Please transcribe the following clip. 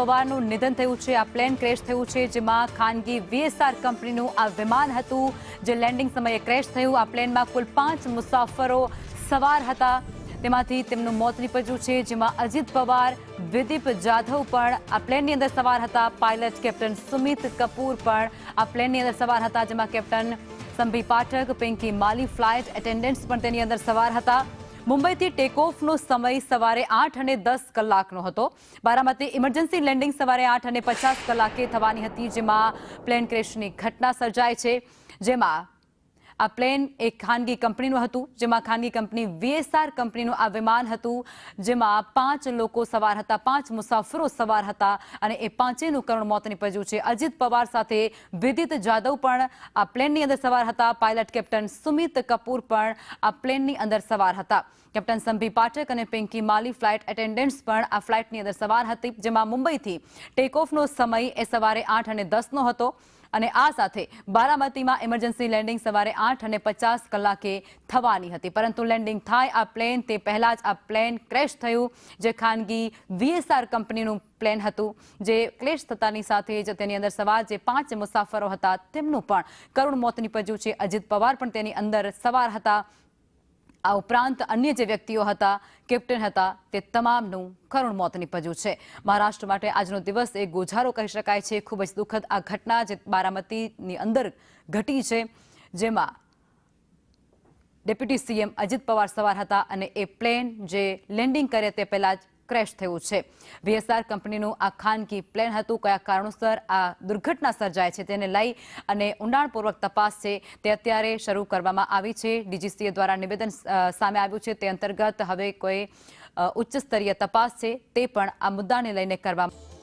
પવારનું નિધન થયું છે। આ પ્લેન ક્રેશ થયું છે, જેમાં ખાનગી VSR કંપનીનું આ વિમાન હતું, જે લેન્ડિંગ સમયે ક્રેશ થયું। આ પ્લેનમાં કુલ 5 મુસાફરો સવાર હતા, તેમાંથી તેમનું મોત નીપજ્યું છે, જેમાં અજીત પવાર, વિદીપ જાધવ પણ આ પ્લેનની અંદર સવાર હતા। પાયલટ કેપ્ટન સુમિત કપૂર પણ આ પ્લેનની અંદર સવાર હતા, જેમાં કેપ્ટન સંભી પાઠક, પિંકી માલી, ફ્લાઇટ એટેન્ડન્ટ્સ પણ તેની અંદર સવાર હતા। મુંબઈથી ટેકઓફનો સમય સવારે 8:10 કલાકનો હતો। બારામતી ઇમરજન્સી લેન્ડિંગ સવારે 8:50 કલાકે થવાની હતી, જેમાં પ્લેન ક્રેશની ઘટના સર્જાય છે, જેમાં આ પ્લેન એક ખાનગી કંપનીનું હતું, જેમાં ખાનગી કંપની VSR કંપનીનું આ વિમાન હતું, જેમાં 5 લોકો સવાર હતા, 5 મુસાફરો સવાર હતા અને એ પાંચેયનું કરુણ મોત નીપજ્યું છે। અજીત પવાર સાથે વિદિત જાદવ પણ આ પ્લેનની અંદર સવાર હતા। પાયલટ કેપ્ટન સુમિત કપૂર પણ આ પ્લેનની અંદર સવાર હતા। કેપ્ટન સંભી પાઠક અને પિંકી માલી, ફ્લાઇટ એટેન્ડન્ટ્સ પણ આ ફ્લાઇટની અંદર સવાર હતી, જેમાં મુંબઈથી ટેકઓફનો સમય એ સવારે 8:10નો હતો અને આ સાથે બારામતીમાં ઇમરજન્સી લેન્ડિંગ સવારે 8:50 કલાકે થવાની હતી, પરંતુ લેન્ડિંગ થાય આ પ્લેન તે પહેલા જ આ પ્લેન ક્રેશ થયું, જે ખાનગી VSR કંપનીનું પ્લેન હતું, જે ક્રેશ થતાની સાથે જ તેની અંદર સવાર જે 5 મુસાફરો હતા તેમનું પણ કરુણ મોત નીપજ્યું છે। અજીત પવાર પણ તેની અંદર સવાર હતા। આ ઉપરાંત અન્ય જે વ્યક્તિઓ હતા, કેપ્ટન હતા, તે તમામનું કરુણ મોત નીપજ્યું છે। મહારાષ્ટ્ર માટે આજનો દિવસ એક ગોઝારો કહી શકાય છે। ખૂબ જ દુઃખદ આ ઘટના જે બારામતીની અંદર ઘટી છે, જેમાં ડેપ્યુટી CM અજીત પવાર સવાર હતા અને એ પ્લેન જે લેન્ડિંગ કરે તે પહેલા જ ક્રેશ થયું છે। VSR કંપનીનું આ ખાનગી પ્લેન હતું। કયા કારણોસર આ દુર્ઘટના સર્જાય છે તેને લઈ અને ઊંડાણપૂર્વક તપાસ છે તે અત્યારે શરૂ કરવામાં આવી છે। DGCA દ્વારા નિવેદન સામે આવ્યું છે, તે અંતર્ગત હવે કોઈ ઉચ્ચ સ્તરીય તપાસ છે તે પણ આ મુદ્દાને લઈને કરવામાં